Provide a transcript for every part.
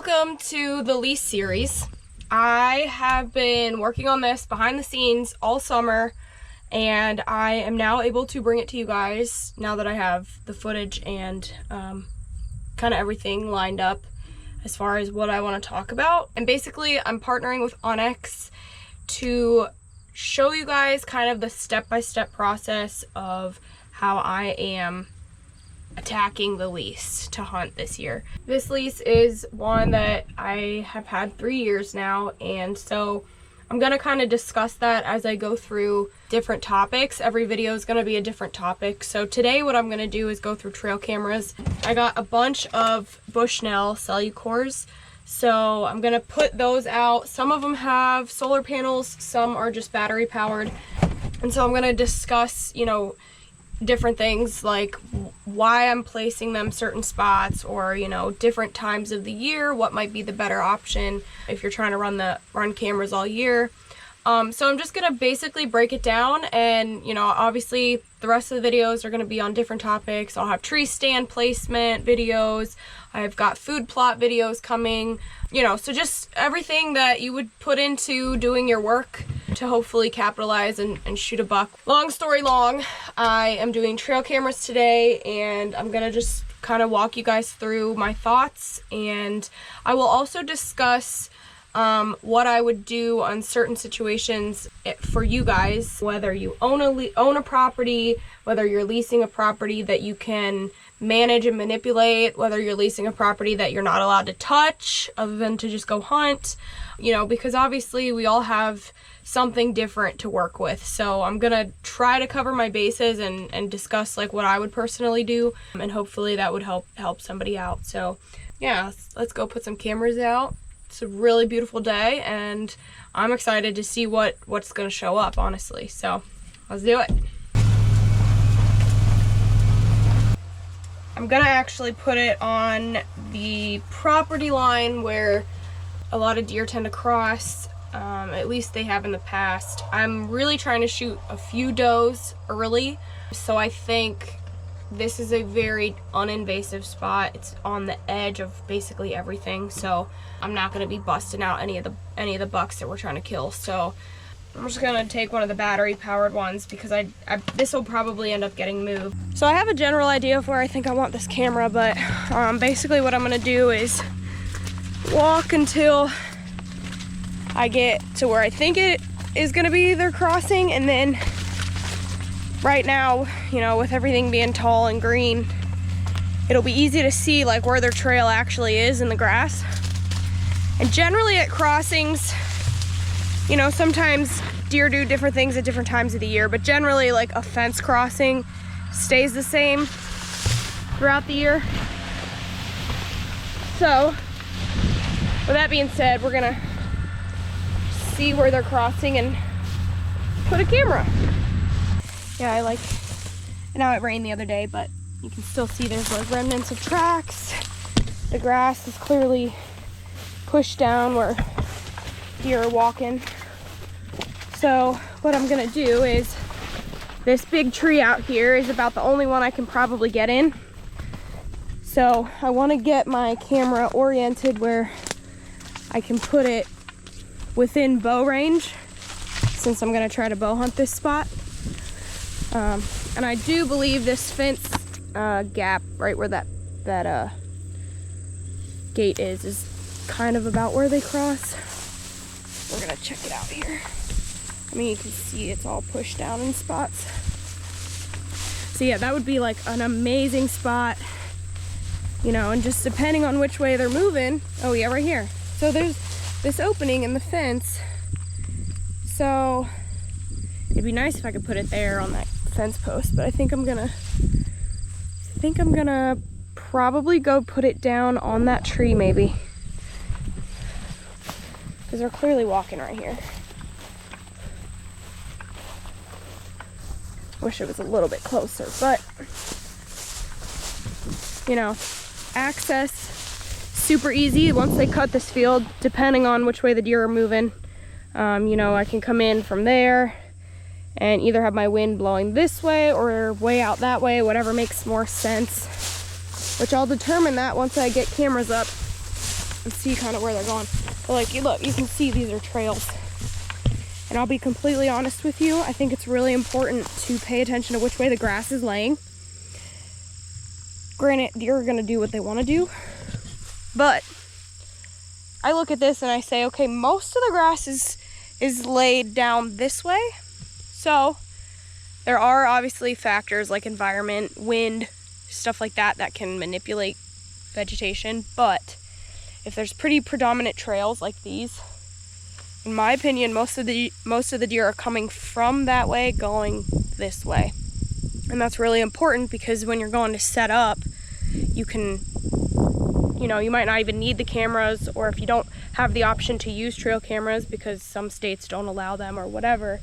Welcome to the LEASE series. I have been working on this behind the scenes all summer, and I am now able to bring it to you guys now that I have the footage and kind of everything lined up as far as what I want to talk about. And basically I'm partnering with Onyx to show you guys kind of the step-by-step process of how I am attacking the lease to hunt this year. This lease is one that I have had 3 years now, and so I'm gonna kind of discuss that as I go through different topics. Every video is gonna be a different topic. So today what I'm gonna do is go through trail cameras. I got a bunch of Bushnell Cellucors, so I'm gonna put those out. Some of them have solar panels, some are just battery powered. And so I'm gonna discuss, different things like why I'm placing them certain spots, or different times of the year, what might be the better option if you're trying to run cameras all year. So I'm just gonna basically break it down, and obviously the rest of the videos are gonna be on different topics. I'll have tree stand placement videos, I've got food plot videos coming, so just everything that you would put into doing your work to hopefully capitalize and shoot a buck. Long story long, I am doing trail cameras today, and I'm gonna just kind of walk you guys through my thoughts, and I will also discuss what I would do on certain situations for you guys, whether you own a property, whether you're leasing a property that you can manage and manipulate, whether you're leasing a property that you're not allowed to touch other than to just go hunt, because obviously we all have something different to work with. So I'm gonna try to cover my bases and discuss like what I would personally do, and hopefully that would help somebody out. So yeah, let's go put some cameras out. It's a really beautiful day, and I'm excited to see what's gonna show up, honestly. So let's do it. I'm gonna actually put it on the property line where a lot of deer tend to cross. At least they have in the past. I'm really trying to shoot a few does early, so I think this is a very uninvasive spot. It's on the edge of basically everything, so I'm not going to be busting out any of the bucks that we're trying to kill. So I'm just going to take one of the battery powered ones, because this will probably end up getting moved. So I have a general idea of where I think I want this camera, but basically what I'm going to do is walk until I get to where I think it is going to be their crossing, and then right now, with everything being tall and green, it'll be easy to see like where their trail actually is in the grass. And generally at crossings, sometimes deer do different things at different times of the year, but generally like a fence crossing stays the same throughout the year. So with that being said, we're gonna see where they're crossing and put a camera. Yeah, I know it rained the other day, but you can still see there's like remnants of tracks. The grass is clearly pushed down where deer are walking. So what I'm gonna do is, this big tree out here is about the only one I can probably get in. So I want to get my camera oriented where I can put it within bow range, since I'm gonna try to bow hunt this spot. And I do believe this fence gap right where that gate is kind of about where they cross. We're gonna check it out here. I mean, you can see it's all pushed down in spots. So yeah, that would be like an amazing spot, and just depending on which way they're moving. Oh yeah, right here. So there's this opening in the fence, so it'd be nice if I could put it there on that fence post, but I think I'm gonna probably go put it down on that tree, maybe, because they're clearly walking right here. Wish it was a little bit closer, but access super easy once they cut this field, depending on which way the deer are moving. I can come in from there and either have my wind blowing this way or way out that way, whatever makes more sense, which I'll determine that once I get cameras up. and see kind of where they're going. But like, look, you can see these are trails. And I'll be completely honest with you, I think it's really important to pay attention to which way the grass is laying. Granted, you're gonna do what they wanna do, but I look at this and I say, okay, most of the grass is laid down this way. So there are obviously factors like environment, wind, stuff like that that can manipulate vegetation. But if there's pretty predominant trails like these, in my opinion, most of the deer are coming from that way going this way. And that's really important because when you're going to set up, you can, you know, you might not even need the cameras, or if you don't have the option to use trail cameras because some states don't allow them or whatever,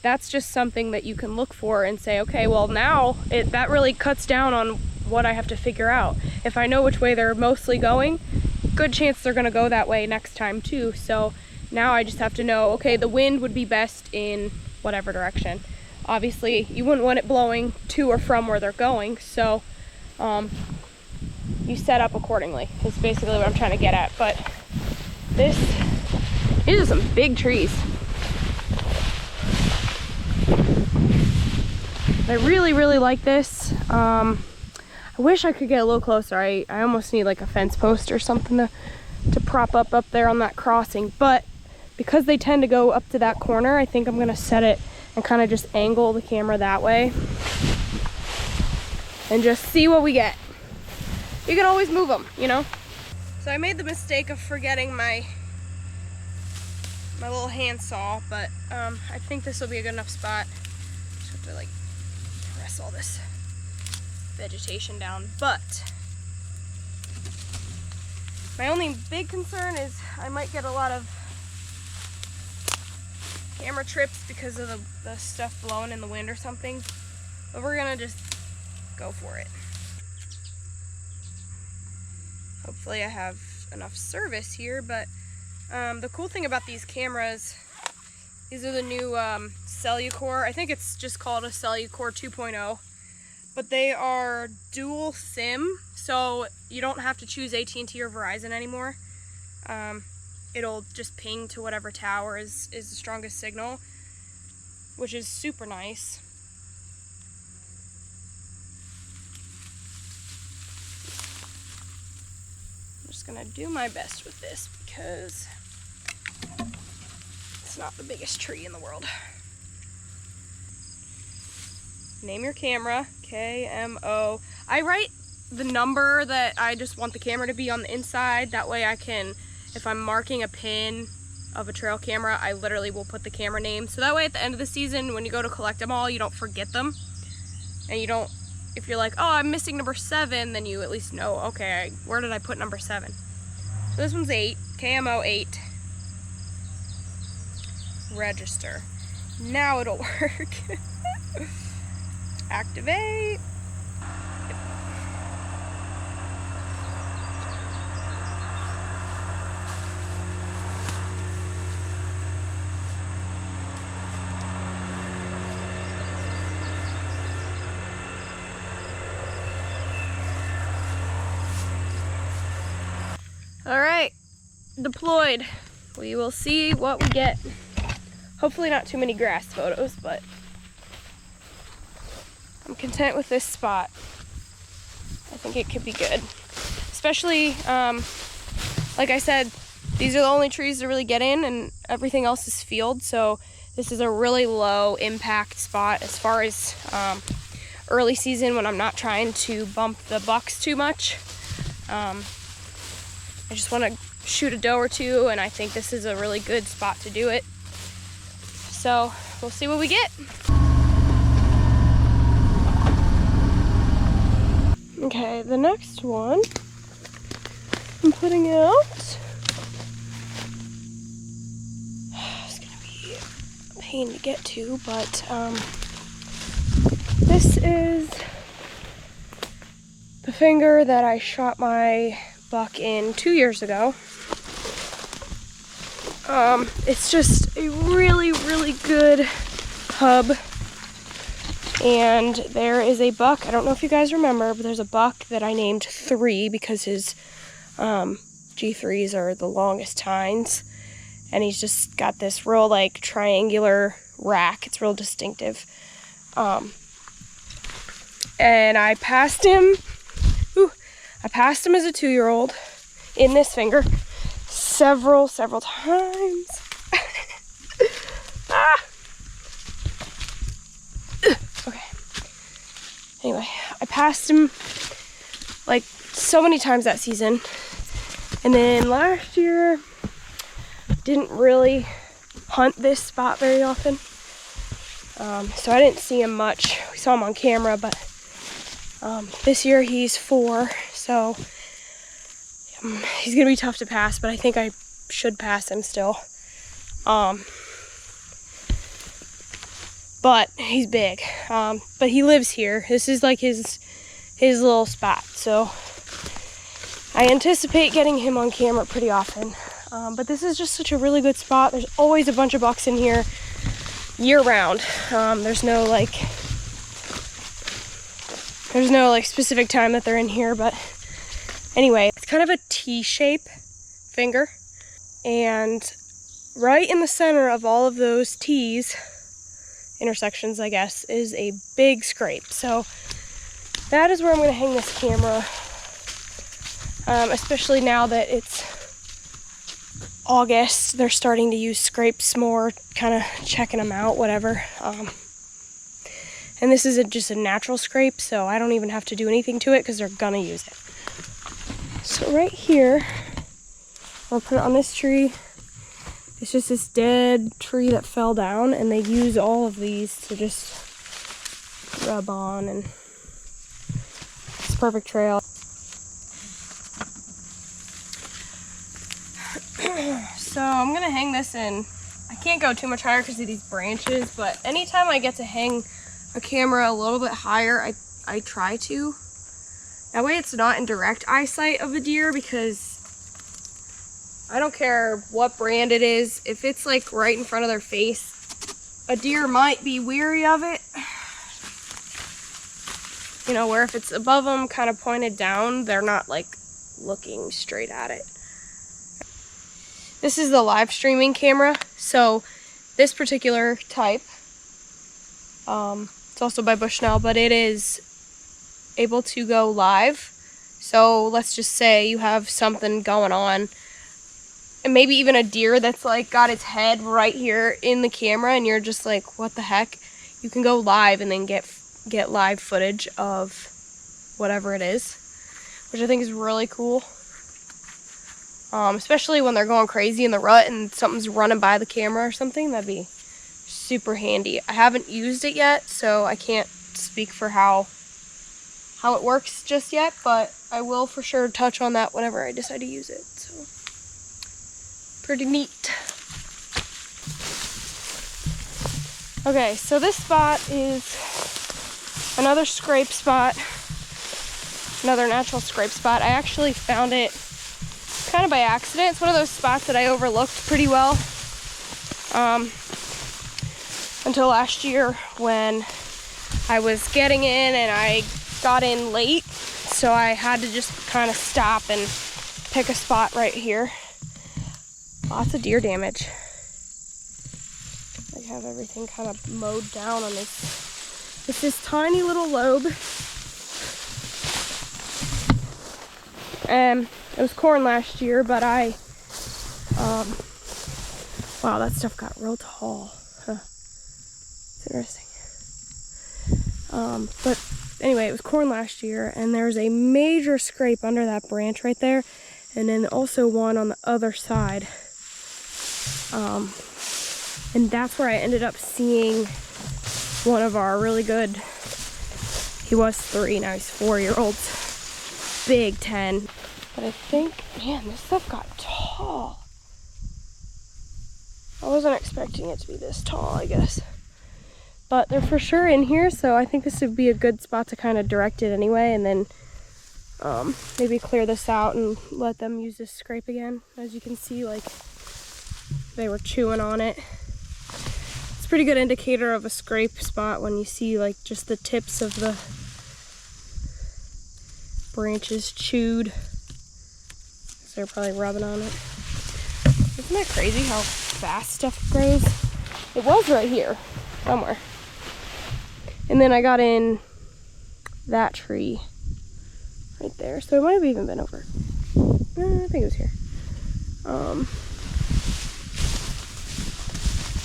that's just something that you can look for and say, okay, well now that really cuts down on what I have to figure out. If I know which way they're mostly going, good chance they're gonna go that way next time too. So now I just have to know, okay, the wind would be best in whatever direction. Obviously, you wouldn't want it blowing to or from where they're going, so you set up accordingly is basically what I'm trying to get at. But these are some big trees. I really, really like this. I wish I could get a little closer. I almost need like a fence post or something to prop up there on that crossing. But because they tend to go up to that corner, I think I'm gonna set it and kind of just angle the camera that way and just see what we get. You can always move them, you know? So I made the mistake of forgetting my little handsaw, but I think this will be a good enough spot. Just have to like press all this vegetation down. But my only big concern is I might get a lot of camera trips because of the stuff blowing in the wind or something. But we're gonna just go for it. Hopefully I have enough service here, but the cool thing about these cameras, these are the new Cellucor. I think it's just called a Cellucor 2.0, but they are dual SIM, so you don't have to choose AT&T or Verizon anymore. It'll just ping to whatever tower is the strongest signal, which is super nice. Gonna do my best with this because it's not the biggest tree in the world. Name your camera, KMO. I write the number that I just want the camera to be on the inside. That way I can, if I'm marking a pin of a trail camera, I literally will put the camera name. So that way at the end of the season, when you go to collect them all, you don't forget them. And you don't, if you're like, oh, I'm missing number 7, then you at least know, okay, where did I put number 7? So this one's 8, KMO 8. Register. Now it'll work. Activate. All right, deployed. We will see what we get. Hopefully not too many grass photos, but I'm content with this spot. I think it could be good. Especially, like I said, these are the only trees to really get in and everything else is field. So this is a really low impact spot as far as early season when I'm not trying to bump the bucks too much. I just want to shoot a doe or two, and I think this is a really good spot to do it. So we'll see what we get. Okay, the next one I'm putting out. It's gonna be a pain to get to, but this is the finger that I shot my buck in 2 years ago. It's just a really, really good hub. And there is a buck, I don't know if you guys remember, but there's a buck that I named 3 because his G3s are the longest tines. And he's just got this real like triangular rack. It's real distinctive. And I passed him. I passed him as a 2-year-old in this finger several times. Okay. Anyway, I passed him like so many times that season. And then last year, didn't really hunt this spot very often. So I didn't see him much. We saw him on camera, but this year he's 4, so he's gonna be tough to pass, but I think I should pass him still. But he's big. But he lives here. This is like his little spot, so I anticipate getting him on camera pretty often. But this is just such a really good spot. There's always a bunch of bucks in here year round. There's no like specific time that they're in here, but anyway, it's kind of a T-shape finger, and right in the center of all of those T's, intersections I guess, is a big scrape. So that is where I'm going to hang this camera, especially now that it's August. They're starting to use scrapes more, kind of checking them out, whatever. And this is just a natural scrape, so I don't even have to do anything to it because they're gonna use it. So right here, I'll put it on this tree. It's just this dead tree that fell down, and they use all of these to just rub on, and it's a perfect trail. So I'm gonna hang this in. I can't go too much higher because of these branches, but anytime I get to hang a camera a little bit higher, I try to. That way it's not in direct eyesight of a deer, because I don't care what brand it is. If it's like right in front of their face, a deer might be weary of it. You know, where if it's above them, kind of pointed down, they're not like looking straight at it. This is the live streaming camera. So this particular type, it's also by Bushnell, but it is able to go live. So let's just say you have something going on, and maybe even a deer that's like got its head right here in the camera, and you're just like, what the heck? You can go live and then get live footage of whatever it is, which I think is really cool. Especially when they're going crazy in the rut and something's running by the camera or something. That'd be super handy. I haven't used it yet, so I can't speak for how it works just yet, but I will for sure touch on that whenever I decide to use it. So pretty neat. Okay, so this spot is another scrape spot, another natural scrape spot. I actually found it kind of by accident. It's one of those spots that I overlooked pretty well until last year when I was getting in, and I got in late, so I had to just kind of stop and pick a spot right here. Lots of deer damage. I have everything kind of mowed down on this. It's this tiny little lobe. It was corn last year, but wow, that stuff got real tall. Huh. It's interesting. But anyway, it was corn last year, and there's a major scrape under that branch right there, and then also one on the other side. And that's where I ended up seeing one of our really good, he was 3, now he's 4-year-olds, big 10. But I think, man, this stuff got tall. I wasn't expecting it to be this tall, I guess. But they're for sure in here, so I think this would be a good spot to kind of direct it anyway, and then maybe clear this out and let them use this scrape again. As you can see, like, they were chewing on it. It's a pretty good indicator of a scrape spot when you see like just the tips of the branches chewed. because they're probably rubbing on it. Isn't that crazy how fast stuff grows? It was right here somewhere. And then I got in that tree right there. So it might have even been over. I think it was here.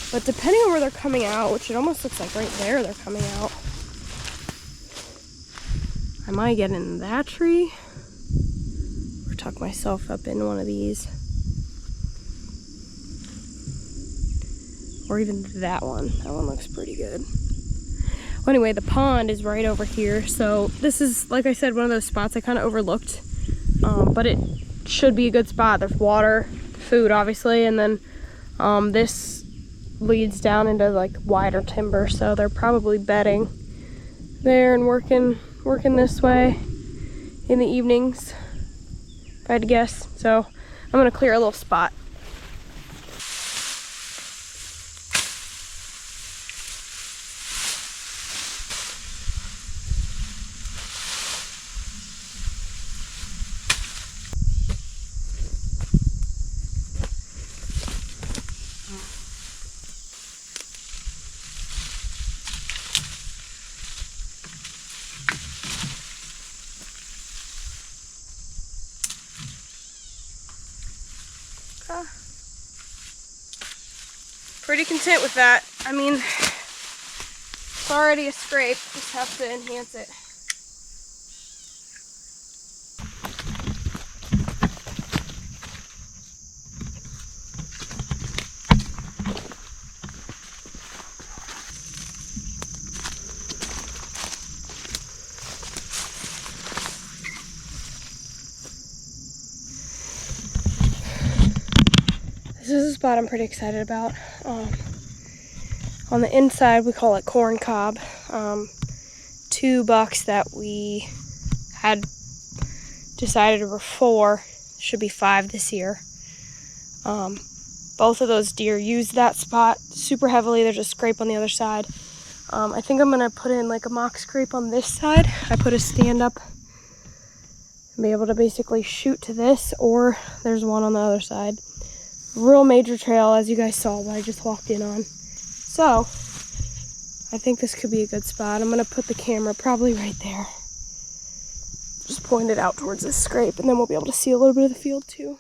But depending on where they're coming out, which it almost looks like right there they're coming out, I might get in that tree or tuck myself up in one of these. Or even that one. That one looks pretty good. Well, anyway, the pond is right over here. So this is, like I said, one of those spots I kind of overlooked. But it should be a good spot. There's water, food, obviously, and then this leads down into like wider timber. So they're probably bedding there and working this way in the evenings, if I had to guess. So I'm gonna clear a little spot. Pretty content with that. I mean, it's already a scrape, just have to enhance it. This is a spot I'm pretty excited about. On the inside, we call it corn cob. 2 bucks that we had decided were 4, should be 5 this year. Both of those deer use that spot super heavily. There's a scrape on the other side. I think I'm gonna put in like a mock scrape on this side. I put a stand up and be able to basically shoot to this, or there's one on the other side. Real major trail, as you guys saw, that I just walked in on. So I think this could be a good spot. I'm gonna put the camera probably right there. Just point it out towards this scrape, and then we'll be able to see a little bit of the field too.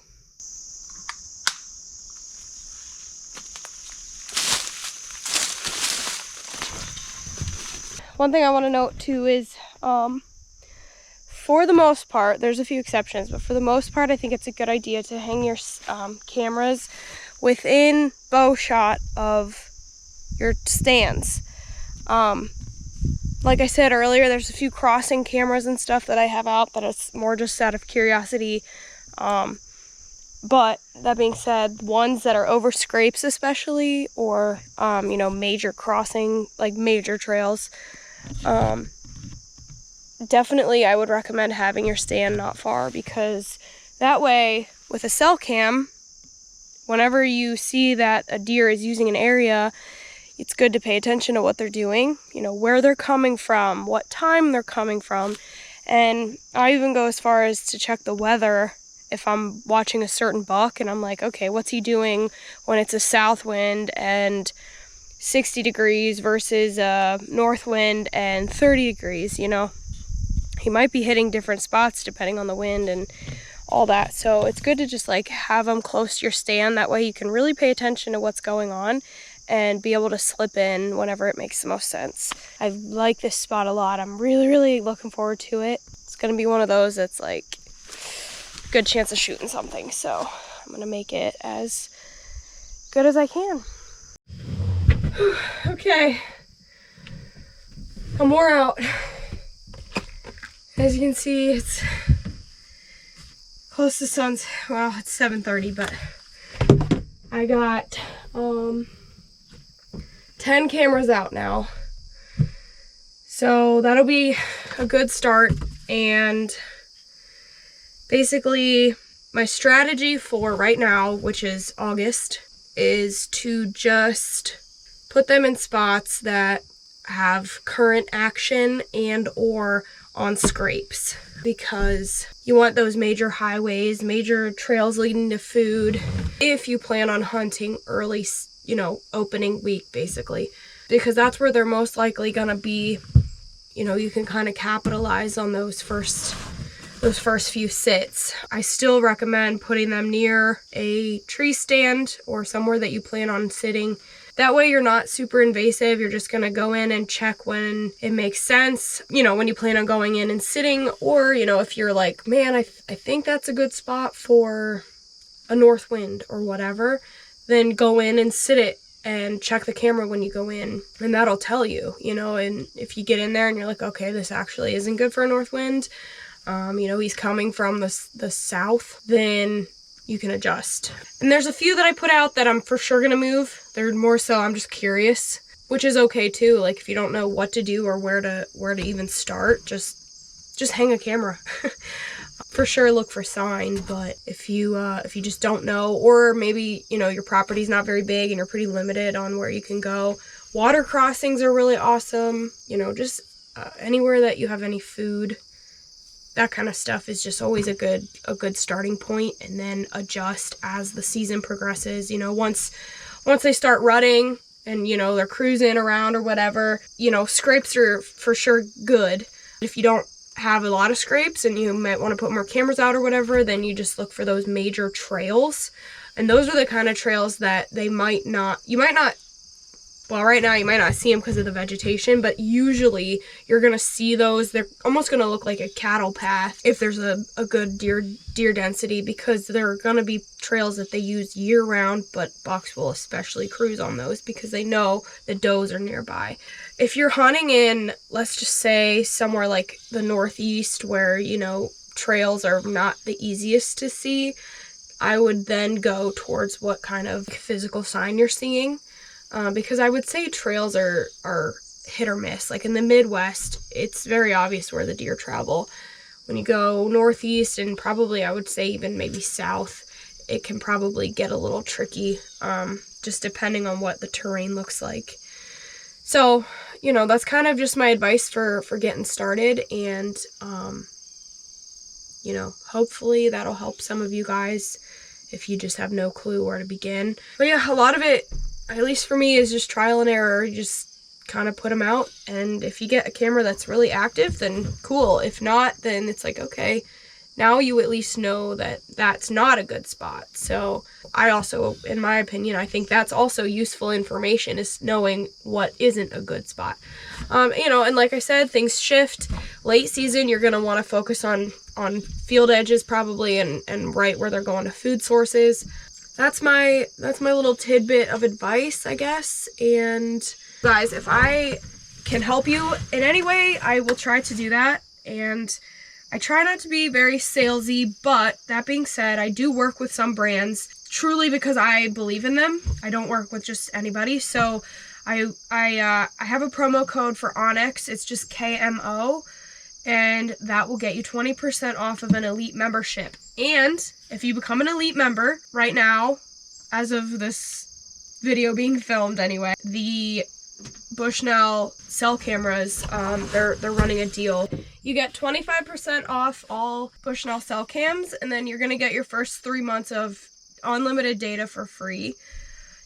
One thing I want to note too is, for the most part, there's a few exceptions, but for the most part, I think it's a good idea to hang your cameras within bow shot of your stands. Like I said earlier, there's a few crossing cameras and stuff that I have out that it's more just out of curiosity. But that being said, ones that are over scrapes especially, or you know, major crossing, like major trails, definitely I would recommend having your stand not far, because that way with a cell cam, whenever you see that a deer is using an area, it's good to pay attention to what they're doing, you know, where they're coming from, what time they're coming from. And I even go as far as to check the weather if I'm watching a certain buck and I'm like, okay, what's he doing when it's a south wind and 60 degrees versus a north wind and 30 degrees, you know? He might be hitting different spots depending on the wind and all that. So it's good to just like have them close to your stand. That way you can really pay attention to what's going on and be able to slip in whenever it makes the most sense. I like this spot a lot. I'm really, really looking forward to it. It's gonna be one of those that's like a good chance of shooting something. So I'm gonna make it as good as I can. Okay, I'm wore out. As you can see, it's close to sun's, well, it's 7:30, but I got 10 cameras out now. So that'll be a good start. And basically my strategy for right now, which is August, is to just put them in spots that have current action and or on scrapes, because you want those major highways, major trails leading to food, if you plan on hunting early, you know, opening week basically, because that's where they're most likely gonna be. You know, you can kind of capitalize on those first few sits. I still recommend putting them near a tree stand or somewhere that you plan on sitting. That way you're not super invasive. You're just gonna go in and check when it makes sense, you know, when you plan on going in and sitting. Or, you know, if you're like, man, I think that's a good spot for a north wind or whatever, then go in and sit it and check the camera when you go in, and that'll tell you, you know. And if you get in there and you're like, okay, this actually isn't good for a north wind, you know, he's coming from the south, then you can adjust. And there's a few that I put out that I'm for sure gonna move. They're more so I'm just curious, which is okay too. Like if you don't know what to do or where to even start, just hang a camera. For sure look for sign, but if you just don't know, or maybe, you know, your property's not very big and you're pretty limited on where you can go, water crossings are really awesome. You know, just anywhere that you have any food, that kind of stuff is just always a good starting point, and then adjust as the season progresses. You know, once they start rutting and, you know, they're cruising around or whatever, you know, scrapes are for sure good. If you don't have a lot of scrapes and you might want to put more cameras out or whatever, then you just look for those major trails. And those are the kind of trails that you might not, well, right now you might not see them because of the vegetation, but usually you're going to see those. They're almost going to look like a cattle path if there's a good deer density, because there are going to be trails that they use year round, but bucks will especially cruise on those because they know the does are nearby. If you're hunting in, let's just say somewhere like the Northeast where, you know, trails are not the easiest to see, I would then go towards what kind of physical sign you're seeing. Because I would say trails are hit or miss. Like in the Midwest, it's very obvious where the deer travel. When you go Northeast and probably I would say even maybe South, it can probably get a little tricky, just depending on what the terrain looks like. So, you know, that's kind of just my advice for getting started, and, you know, hopefully that'll help some of you guys if you just have no clue where to begin. But yeah, a lot of it, at least for me, is just trial and error. You just kind of put them out, and if you get a camera that's really active, then cool. If not, then it's like, okay, now you at least know that that's not a good spot. So I also, in my opinion, I think that's also useful information, is knowing what isn't a good spot. You know, and like I said, things shift. Late season, you're going to want to focus on field edges probably, and right where they're going to food sources. That's my little tidbit of advice, I guess. And guys, if I can help you in any way, I will try to do that. And I try not to be very salesy, but that being said, I do work with some brands truly because I believe in them. I don't work with just anybody. So I have a promo code for Onyx. It's just KMO. And that will get you 20% off of an elite membership. And if you become an elite member right now, as of this video being filmed anyway, the Bushnell cell cameras, they're running a deal. You get 25% off all Bushnell cell cams, and then you're gonna get your first 3 months of unlimited data for free.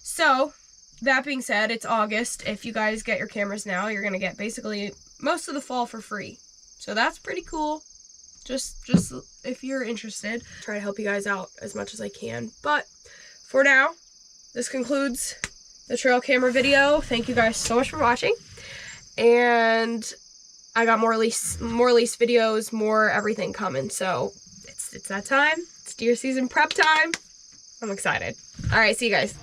So that being said, it's August. If you guys get your cameras now, you're gonna get basically most of the fall for free. So that's pretty cool. Just if you're interested, try to help you guys out as much as I can. But for now, this concludes the trail camera video. Thank you guys so much for watching. And I got more lease videos, more everything coming. So it's that time. It's deer season prep time. I'm excited. All right, see you guys.